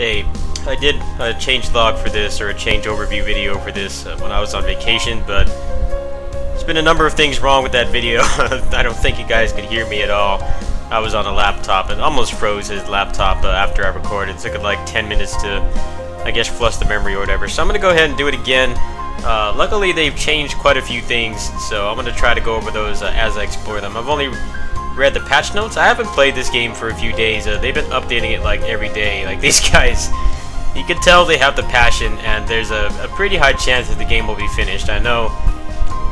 Hey, I did a change log for this, or a change overview video for this when I was on vacation, but there's been a number of things wrong with that video. I don't think you guys could hear me at all. I was on a laptop and almost froze his laptop after I recorded. It took it like 10 minutes to, I guess, flush the memory or whatever. So I'm going to go ahead and do it again. Luckily they've changed quite a few things, so I'm going to try to go over those as I explore them. I've only read the patch notes. I haven't played this game for a few days. They've been updating it like every day. Like, these guys, you can tell they have the passion, and there's a pretty high chance that the game will be finished. I know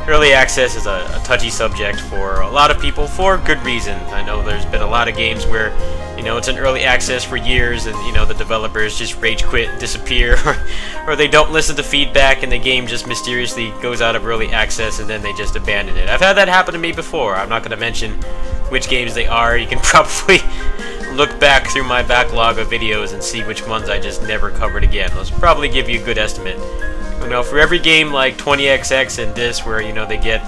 early access is a touchy subject for a lot of people, for good reason. I know there's been a lot of games where, you know, it's in early access for years and, you know, the developers just rage quit and disappear, or they don't listen to feedback and the game just mysteriously goes out of early access and then they just abandon it. I've had that happen to me before. I'm not going to mention which games they are. You can probably look back through my backlog of videos and see which ones I just never covered again. Those probably give you a good estimate. You know, for every game like 20XX and this, where, you know, they get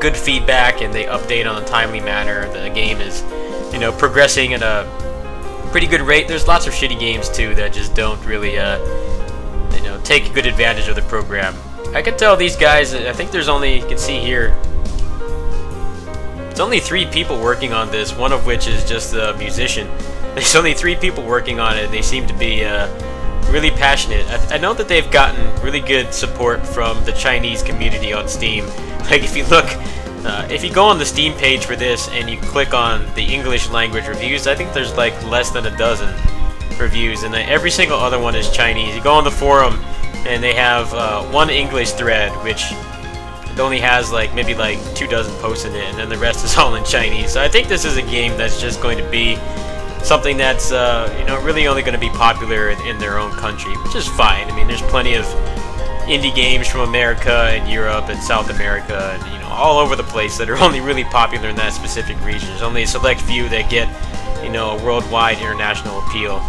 good feedback and they update on a timely manner, the game is, you know, progressing at a pretty good rate. There's lots of shitty games too that just don't really, you know, take good advantage of the program. I can tell these guys, I think there's only, you can see here, it's only 3 people working on this, one of which is just a musician. There's only 3 people working on it, and they seem to be really passionate. I know that they've gotten really good support from the Chinese community on Steam. Like, if you look, if you go on the Steam page for this and you click on the English language reviews, I think there's like less than a dozen reviews, and every single other one is Chinese. You go on the forum and they have one English thread, which it only has like maybe like 2 dozen posts in it, and then the rest is all in Chinese. So I think this is a game that's just going to be something that's you know, really only going to be popular in their own country, which is fine. I mean, there's plenty of indie games from America and Europe and South America and, you know, all over the place that are only really popular in that specific region. There's only a select few that get, you know, a worldwide international appeal.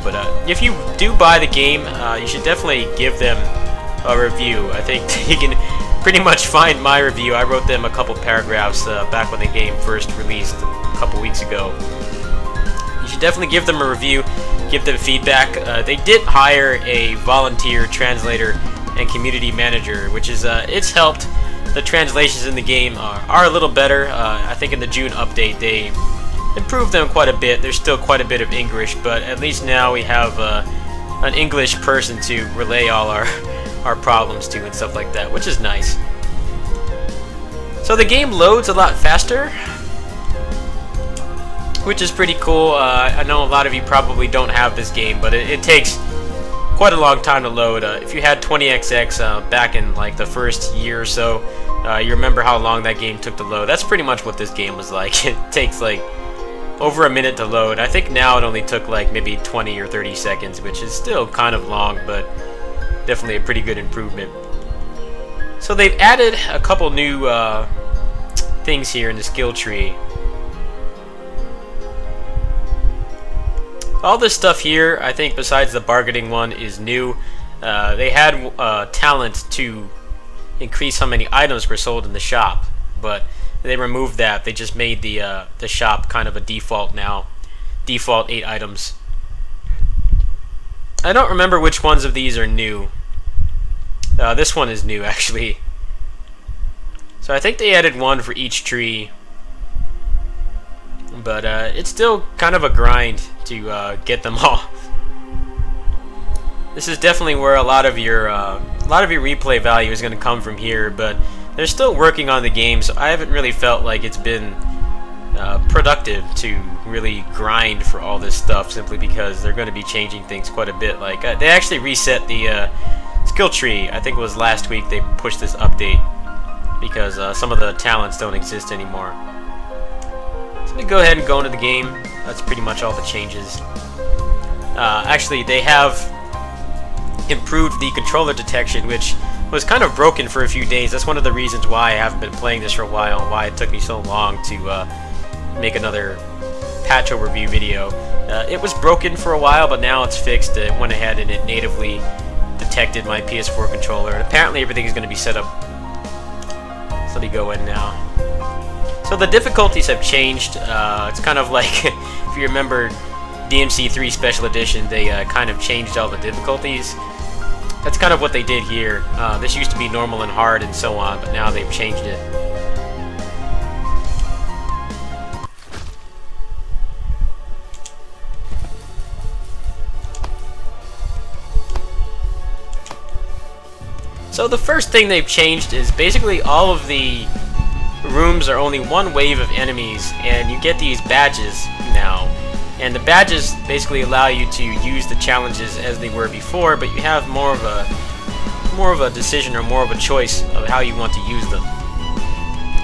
But if you do buy the game, you should definitely give them a review. I think you can pretty much find my review. I wrote them a couple paragraphs back when the game first released a couple weeks ago. You should definitely give them a review, give them feedback. They did hire a volunteer translator and community manager, which is it's helped. The translations in the game are a little better. I think in the June update they improved them quite a bit. There's still quite a bit of English, but at least now we have an English person to relay all our problems to and stuff like that, which is nice. So the game loads a lot faster, which is pretty cool. I know a lot of you probably don't have this game, but it takes quite a long time to load. If you had 20XX back in like the first year or so, you remember how long that game took to load. That's pretty much what this game was like. It takes like over a minute to load. I think now it only took like maybe 20 or 30 seconds, which is still kind of long, but definitely a pretty good improvement. So they've added a couple new things here in the skill tree. All this stuff here, I think, besides the bargaining one, is new. They had talent to increase how many items were sold in the shop, but they removed that. They just made the shop kind of a default now. Default 8 items. I don't remember which ones of these are new. This one is new, actually. So I think they added one for each tree. But it's still kind of a grind to get them all. This is definitely where a lot of your replay value is going to come from here, but they're still working on the game, so I haven't really felt like it's been productive to really grind for all this stuff, simply because they're going to be changing things quite a bit. Like they actually reset the skill tree. I think it was last week they pushed this update because some of the talents don't exist anymore. So we go ahead and go into the game. That's pretty much all the changes. Actually, they have improved the controller detection, which was kind of broken for a few days. That's one of the reasons why I haven't been playing this for a while, and why it took me so long to make another patch overview video. It was broken for a while, but now it's fixed. It went ahead and it natively detected my PS4 controller, and apparently everything is going to be set up. So let me go in now. So the difficulties have changed. It's kind of like, if you remember DMC3 Special Edition, they kind of changed all the difficulties. That's kind of what they did here. This used to be normal and hard and so on, but now they've changed it. So the first thing they've changed is basically all of the rooms are only one wave of enemies, and you get these badges now. And the badges basically allow you to use the challenges as they were before, but you have more of a decision or more of a choice of how you want to use them.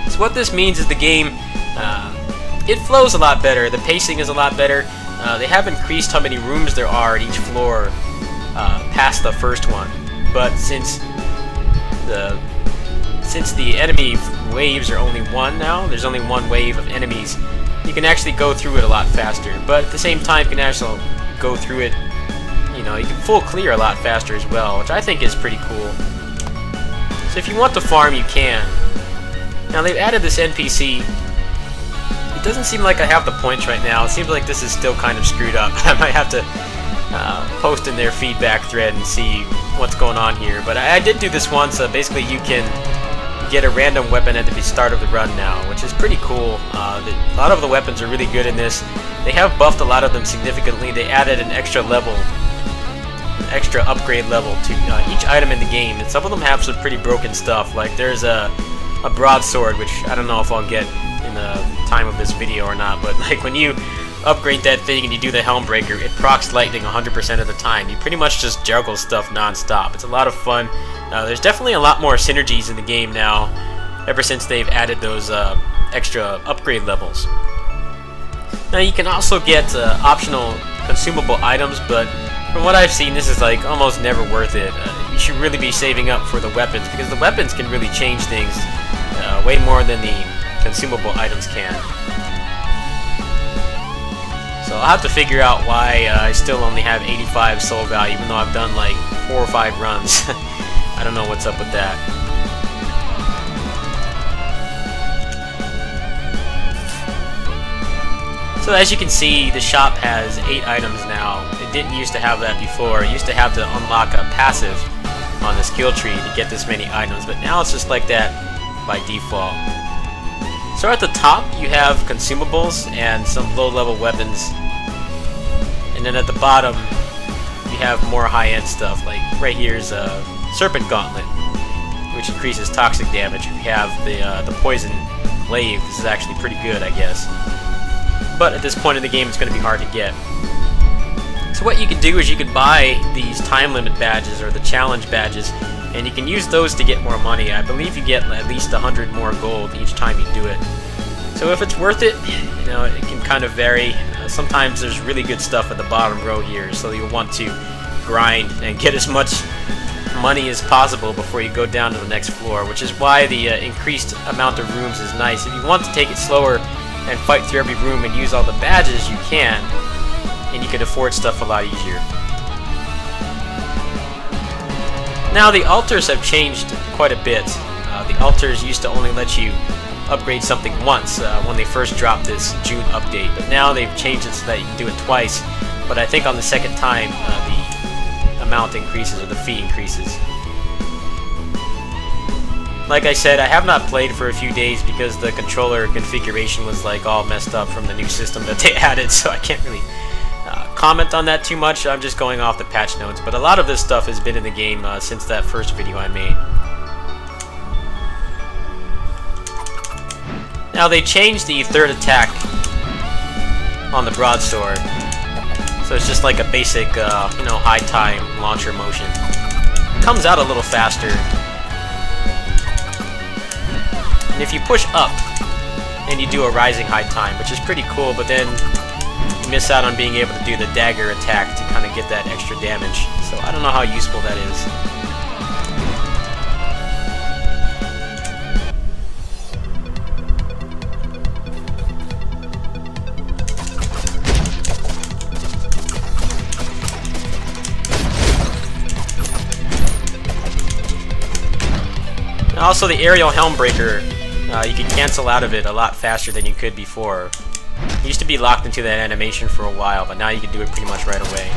So what this means is the game, it flows a lot better. The pacing is a lot better. They have increased how many rooms there are at each floor past the first one, but since the enemy waves are only one now, there's only one wave of enemies, you can actually go through it a lot faster. But at the same time, you can actually go through it, you know, you can full clear a lot faster as well, which I think is pretty cool. So if you want to farm, you can. Now they've added this NPC. It doesn't seem like I have the points right now. It seems like this is still kind of screwed up. I might have to post in their feedback thread and see what's going on here. But I did do this once. Basically, you can get a random weapon at the start of the run now, which is pretty cool. A lot of the weapons are really good in this. They have buffed a lot of them significantly. They added an extra level, an extra upgrade level to each item in the game, and some of them have some pretty broken stuff. Like there's a broadsword, which I don't know if I'll get in the time of this video or not, but like when you upgrade that thing and you do the Helmbreaker, it procs lightning 100% of the time. You pretty much just juggle stuff non-stop. It's a lot of fun. There's definitely a lot more synergies in the game now, ever since they've added those extra upgrade levels. Now you can also get optional consumable items, but from what I've seen, this is like almost never worth it. You should really be saving up for the weapons, because the weapons can really change things way more than the consumable items can. So I'll have to figure out why I still only have 85 soul value, even though I've done like 4 or 5 runs. I don't know what's up with that. So as you can see, the shop has 8 items now. It didn't used to have that before. It used to have to unlock a passive on the skill tree to get this many items, but now it's just like that by default. So at the top you have consumables and some low-level weapons, and then at the bottom you have more high-end stuff. Like right here's a Serpent Gauntlet, which increases toxic damage. If you have the Poison Glaive, this is actually pretty good, I guess. But at this point in the game, it's going to be hard to get. So what you can do is you can buy these time limit badges or the challenge badges, and you can use those to get more money. I believe you get at least 100 more gold each time you do it. So if it's worth it, you know, it can kind of vary. Sometimes there's really good stuff at the bottom row here, so you'll want to grind and get as much money as possible before you go down to the next floor, which is why the increased amount of rooms is nice. If you want to take it slower and fight through every room and use all the badges, you can, and you can afford stuff a lot easier. Now the altars have changed quite a bit. The altars used to only let you upgrade something once when they first dropped this June update, but now they've changed it so that you can do it twice, but I think on the second time the amount increases, or the fee increases. Like I said, I have not played for a few days because the controller configuration was like all messed up from the new system that they added, so I can't really comment on that too much. I'm just going off the patch notes, but a lot of this stuff has been in the game since that first video I made. Now they changed the third attack on the broadsword, so it's just like a basic, you know, high time launcher motion. It comes out a little faster. And if you push up, and you do a rising high time, which is pretty cool, but then you miss out on being able to do the dagger attack to kind of get that extra damage. So I don't know how useful that is. Also, the aerial Helmbreaker, you can cancel out of it a lot faster than you could before. You used to be locked into that animation for a while, but now you can do it pretty much right away.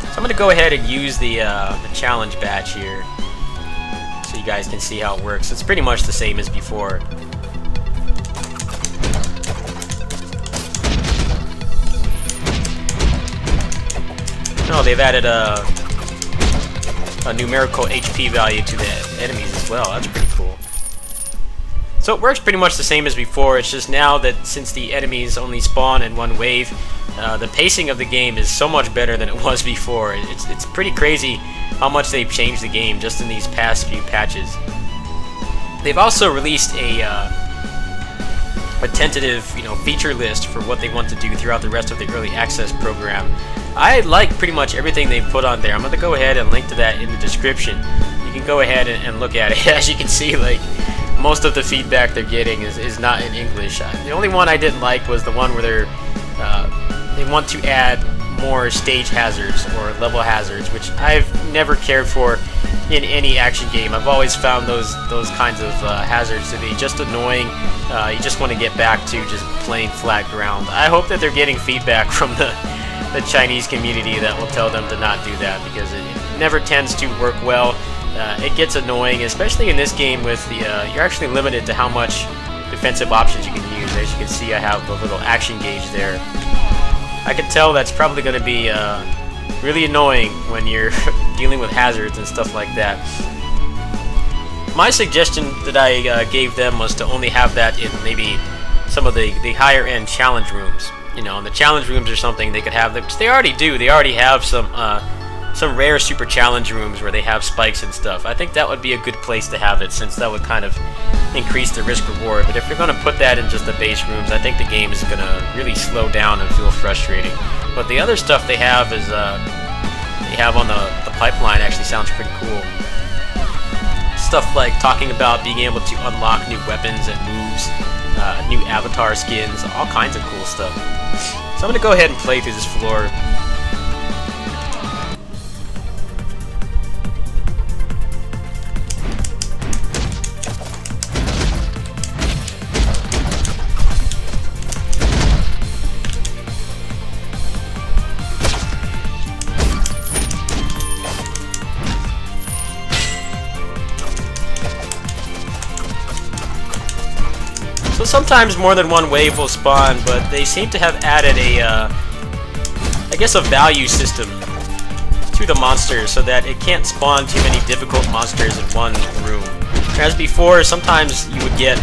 So I'm going to go ahead and use the challenge badge here, so you guys can see how it works. It's pretty much the same as before. No, they've added a numerical HP value to the enemies as well. That's pretty cool. So it works pretty much the same as before. It's just now that since the enemies only spawn in one wave, the pacing of the game is so much better than it was before. It's pretty crazy how much they've changed the game just in these past few patches. They've also released a tentative, feature list for what they want to do throughout the rest of the early access program. I like pretty much everything they've put on there. I'm going to go ahead and link to that in the description. You can go ahead and look at it. As you can see, like, most of the feedback they're getting is not in English. The only one I didn't like was the one where they want to add more stage hazards or level hazards, which I've never cared for in any action game. I've always found those kinds of hazards to be just annoying. You just want to get back to just plain flat ground. I hope that they're getting feedback from the Chinese community that will tell them to not do that, because it never tends to work well. It gets annoying, especially in this game with the you're actually limited to how much defensive options you can use. As you can see, I have the little action gauge there. I can tell that's probably going to be really annoying when you're dealing with hazards and stuff like that. My suggestion that I gave them was to only have that in maybe some of the higher end challenge rooms. And the challenge rooms are something they could have, which they already do. They already have some rare super challenge rooms where they have spikes and stuff. I think that would be a good place to have it, since that would kind of increase the risk reward. But if you're going to put that in just the base rooms, I think the game is going to really slow down and feel frustrating. But the other stuff they have is they have on the pipeline actually sounds pretty cool. Stuff like talking about being able to unlock new weapons and moves, new avatar skins, all kinds of cool stuff. So I'm going to go ahead and play through this floor. So sometimes more than one wave will spawn, but they seem to have added I guess a value system to the monsters so that it can't spawn too many difficult monsters in one room. As before, sometimes you would get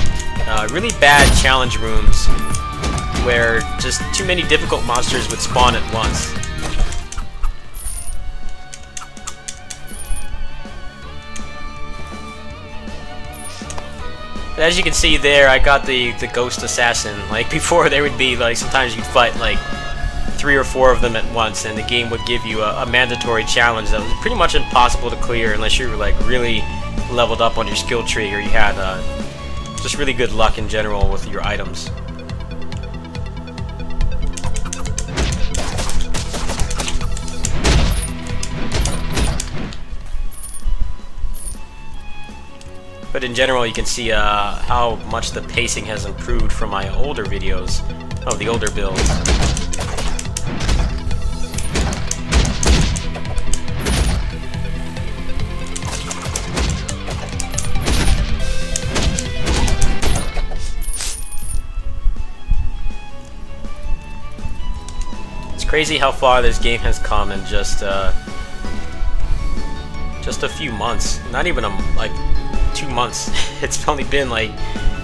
really bad challenge rooms where just too many difficult monsters would spawn at once. But as you can see there, I got the Ghost Assassin. Like before, there would be like sometimes you'd fight like 3 or 4 of them at once, and the game would give you a mandatory challenge that was pretty much impossible to clear unless you were like really leveled up on your skill tree, or you had just really good luck in general with your items. But in general, you can see how much the pacing has improved from my older videos, the older builds. It's crazy how far this game has come in just a few months. Not even like 2 months. It's only been like,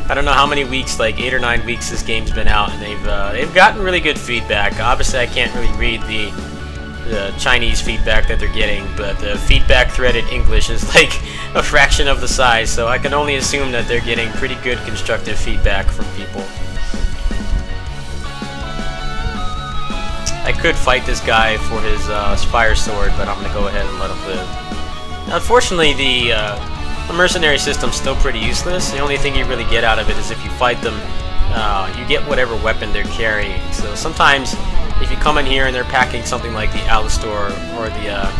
I don't know how many weeks, like 8 or 9 weeks this game's been out, and they've gotten really good feedback. Obviously I can't really read the Chinese feedback that they're getting, but the feedback thread in English is like a fraction of the size, so I can only assume that they're getting pretty good constructive feedback from people. I could fight this guy for his fire sword, but I'm gonna go ahead and let him live. Now, unfortunately, the mercenary system's still pretty useless. The only thing you really get out of it is if you fight them, you get whatever weapon they're carrying. So sometimes, if you come in here and they're packing something like the Alistor or the,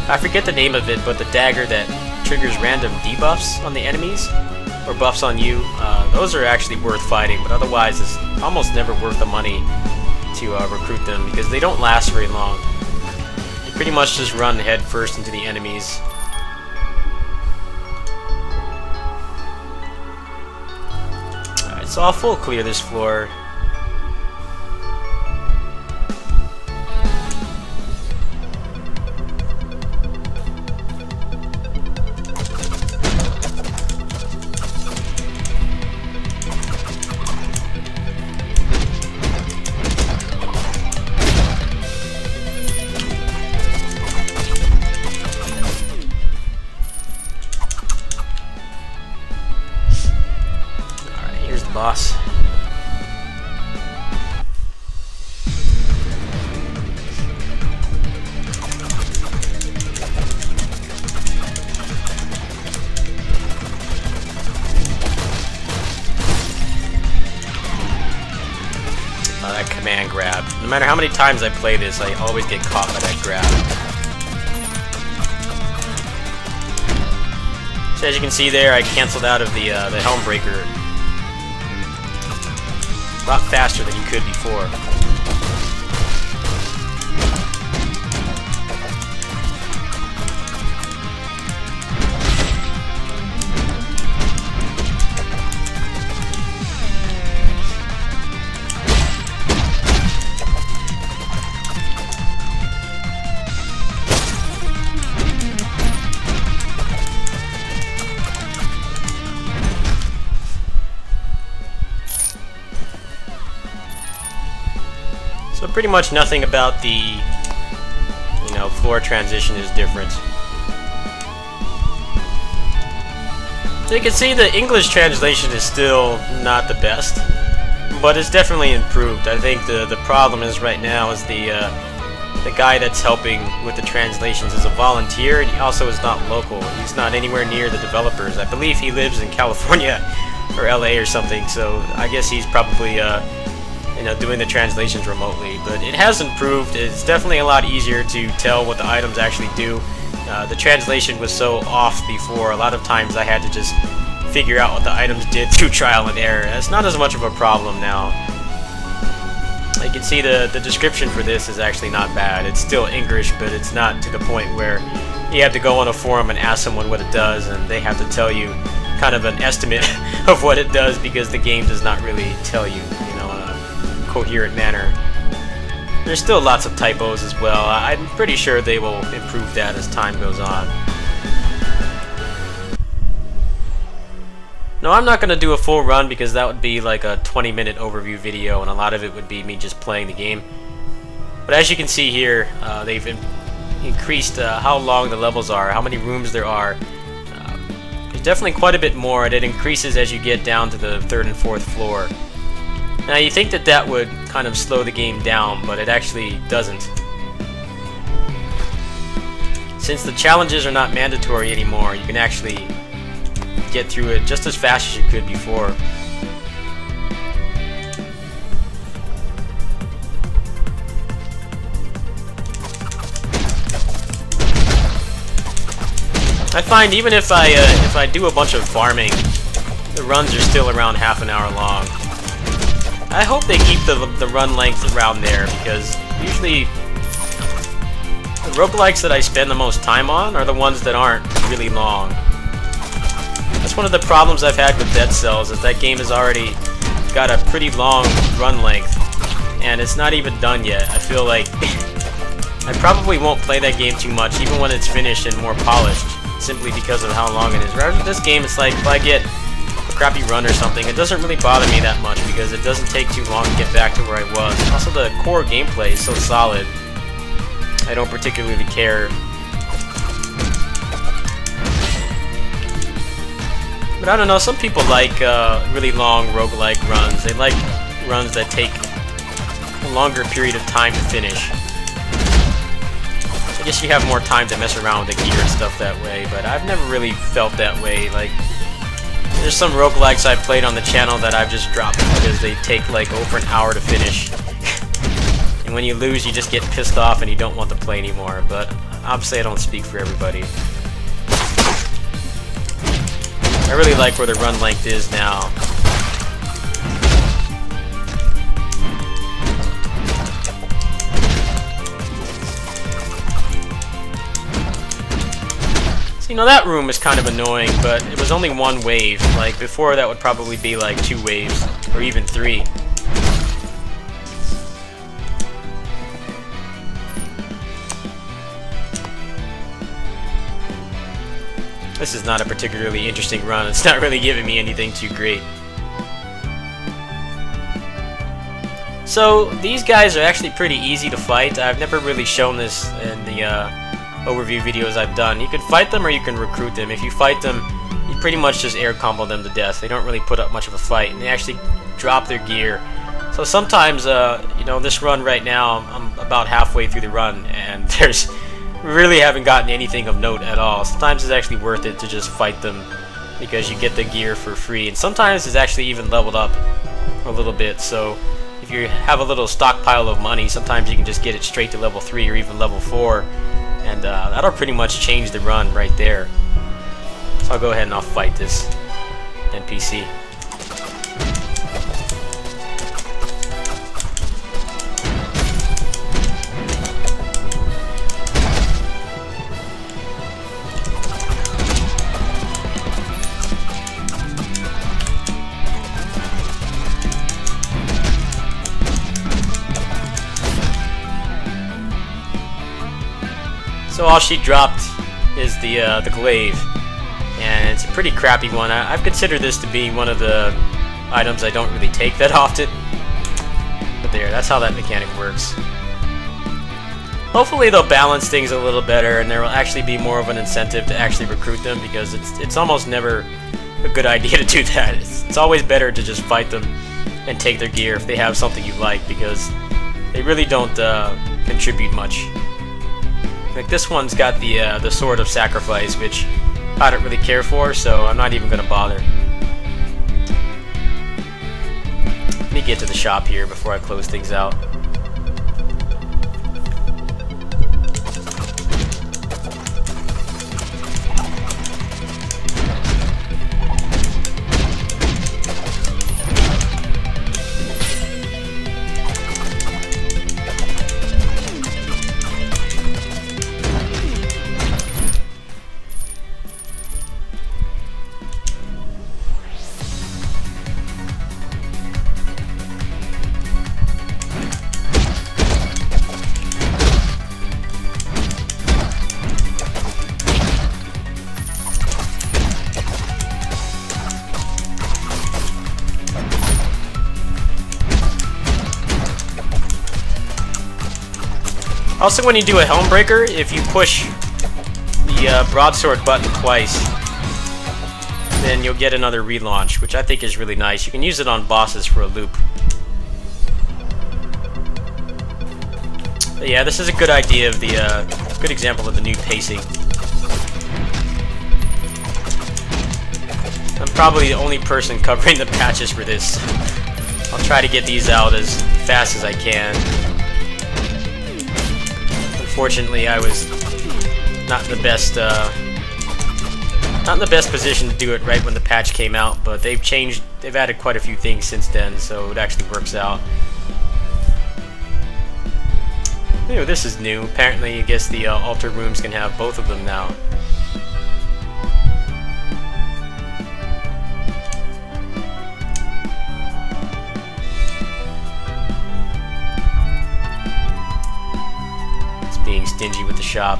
I forget the name of it, but the dagger that triggers random debuffs on the enemies. or buffs on you, those are actually worth fighting, but otherwise it's almost never worth the money to recruit them because they don't last very long. You pretty much just run head first into the enemies. Alright, so I'll full clear this floor. Boss. That command grab. No matter how many times I play this, I always get caught by that grab. So as you can see there, I canceled out of the Helm Breaker a lot faster than you could before. So pretty much nothing about the, floor transition is different. So you can see the English translation is still not the best, but it's definitely improved. I think the problem is right now is the guy that's helping with the translations is a volunteer, and he also is not local. He's not anywhere near the developers. I believe he lives in California or LA or something, so I guess he's probably doing the translations remotely, but it has improved. It's definitely a lot easier to tell what the items actually do. The translation was so off before, a lot of times I had to just figure out what the items did through trial and error. It's not as much of a problem now. You can see the description for this is actually not bad. It's still English, but it's not to the point where you have to go on a forum and ask someone what it does, and they have to tell you kind of an estimate of what it does because the game does not really tell you, coherent manner. There's still lots of typos as well. I'm pretty sure they will improve that as time goes on. No, I'm not going to do a full run because that would be like a 20-minute overview video and a lot of it would be me just playing the game. But as you can see here, they've increased how long the levels are, how many rooms there are. There's definitely quite a bit more, and it increases as you get down to the 3rd and 4th floor. Now you think that that would kind of slow the game down, but it actually doesn't. Since the challenges are not mandatory anymore, you can actually get through it just as fast as you could before. I find even if I do a bunch of farming, the runs are still around half an hour long. I hope they keep the run length around there, because usually the roguelikes that I spend the most time on are the ones that aren't really long. That's one of the problems I've had with Dead Cells, is that game has already got a pretty long run length, and it's not even done yet. I feel like I probably won't play that game too much, even when it's finished and more polished, simply because of how long it is. Rather than this game, it's like if I get crappy run or something, it doesn't really bother me that much because it doesn't take too long to get back to where I was. Also, the core gameplay is so solid, I don't particularly care. But I don't know, some people like really long roguelike runs. They like runs that take a longer period of time to finish. I guess you have more time to mess around with the gear and stuff that way, but I've never really felt that way. Like, there's some roguelikes I've played on the channel that I've just dropped because they take like over an hour to finish. And when you lose, you just get pissed off and you don't want to play anymore. But obviously I don't speak for everybody. I really like where the run length is now. So, you know, that room is kind of annoying, but it was only one wave. Like, before that would probably be like 2 waves, or even 3. This is not a particularly interesting run. It's not really giving me anything too great. So, these guys are actually pretty easy to fight. I've never really shown this in the overview videos I've done. You can fight them or you can recruit them. If you fight them, you pretty much just air combo them to death. They don't really put up much of a fight, and they actually drop their gear. So sometimes, you know, this run right now, I'm about halfway through the run, and we really haven't gotten anything of note at all. Sometimes it's actually worth it to just fight them because you get the gear for free, and sometimes it's actually even leveled up a little bit. So if you have a little stockpile of money, sometimes you can just get it straight to level 3 or even level 4, and that'll pretty much change the run right there. So I'll go ahead and I'll fight this NPC. So all she dropped is the glaive, and it's a pretty crappy one. I've considered this to be one of the items I don't really take that often. But there, that's how that mechanic works. Hopefully they'll balance things a little better, and there will actually be more of an incentive to actually recruit them, because it's almost never a good idea to do that. It's always better to just fight them and take their gear if they have something you like, because they really don't contribute much. Like this one's got the Sword of Sacrifice, which I don't really care for, so I'm not even going to bother. Let me get to the shop here before I close things out. Also, when you do a helm breaker, if you push the broadsword button twice, then you'll get another relaunch, which I think is really nice. You can use it on bosses for a loop. But yeah, this is a good idea of the good example of the new pacing. I'm probably the only person covering the patches for this. I'll try to get these out as fast as I can. Unfortunately, I was not in the best position to do it right when the patch came out, but they've added quite a few things since then, so it actually works out. Anyway, this is new. Apparently, I guess the altar rooms can have both of them now. Being stingy with the shop.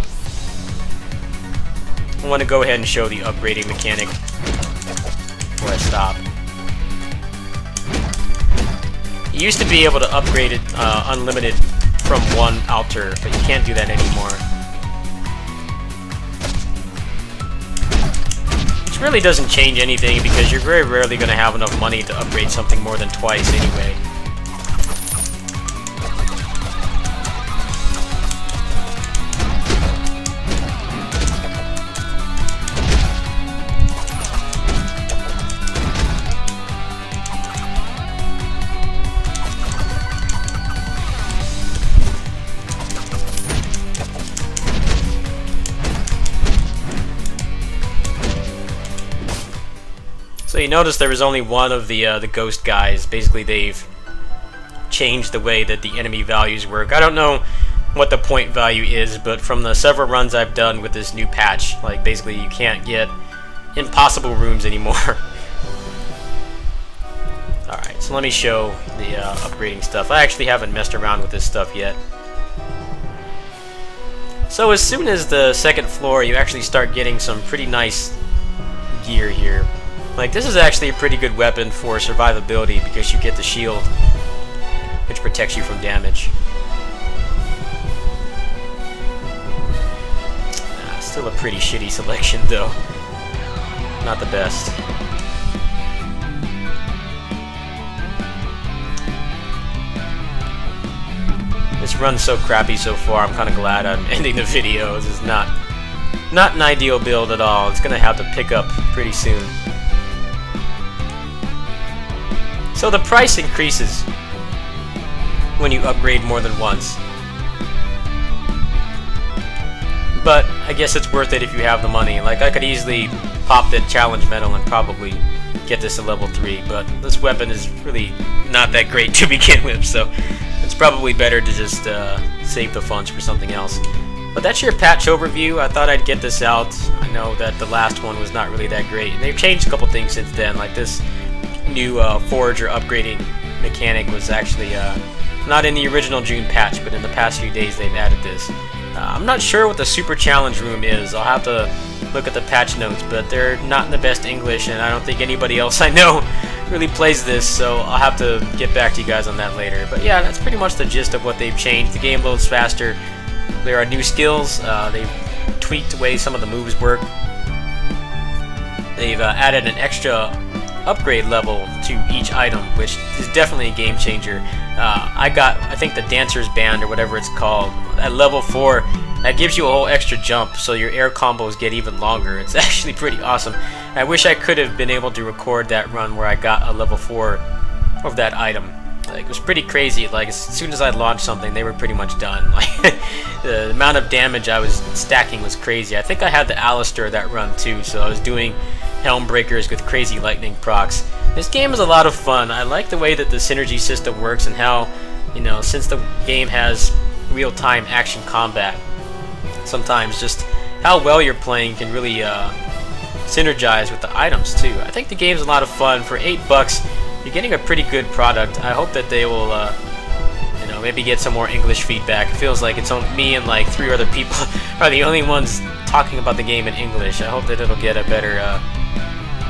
I want to go ahead and show the upgrading mechanic before I stop. You used to be able to upgrade it unlimited from one altar, but you can't do that anymore. Which really doesn't change anything, because you're very rarely going to have enough money to upgrade something more than twice anyway. So you notice there was only one of the ghost guys. Basically, they've changed the way that the enemy values work. I don't know what the point value is, but from the several runs I've done with this new patch, like basically you can't get impossible rooms anymore. Alright, so let me show the upgrading stuff. I actually haven't messed around with this stuff yet. So as soon as the second floor, you actually start getting some pretty nice gear here. Like, this is actually a pretty good weapon for survivability because you get the shield, which protects you from damage. Still a pretty shitty selection, though. Not the best. This run's so crappy so far, I'm kind of glad I'm ending the video. This is not an ideal build at all. It's going to have to pick up pretty soon. So the price increases when you upgrade more than once. But I guess it's worth it if you have the money. Like, I could easily pop the challenge medal and probably get this to level 3, but this weapon is really not that great to begin with, so it's probably better to just save the funds for something else. But that's your patch overview. I thought I'd get this out. I know that the last one was not really that great, and they've changed a couple things since then. Like, this new forage or upgrading mechanic was actually not in the original June patch, but in the past few days they've added this. I'm not sure what the super challenge room is. I'll have to look at the patch notes, but they're not in the best English, and I don't think anybody else I know really plays this, so I'll have to get back to you guys on that later. But yeah, that's pretty much the gist of what they've changed. The game loads faster. There are new skills. They've tweaked the way some of the moves work. They've added an extra upgrade level to each item, which is definitely a game changer. I got, I think, the Dancer's Band or whatever it's called at level 4. That gives you a whole extra jump, so your air combos get even longer. It's actually pretty awesome. I wish I could have been able to record that run where I got a level 4 of that item. Like, it was pretty crazy. Like, as soon as I launched something, they were pretty much done. Like, the amount of damage I was stacking was crazy. I think I had the Alistair that run too, so I was doing Helm Breakers with crazy lightning procs. This game is a lot of fun. I like the way that the synergy system works and how, you know, since the game has real-time action combat, sometimes just how well you're playing can really synergize with the items too. I think the game's a lot of fun. For $8, you're getting a pretty good product. I hope that they will, you know, maybe get some more English feedback. It feels like it's only me and like 3 other people are the only ones talking about the game in English. I hope that it'll get a better,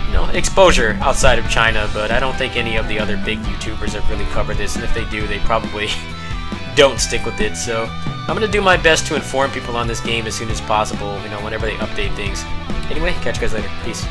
you know, exposure outside of China. But I don't think any of the other big YouTubers have really covered this, and if they do, they probably don't stick with it. So I'm gonna do my best to inform people on this game as soon as possible, you know, whenever they update things. Anyway, catch you guys later. Peace.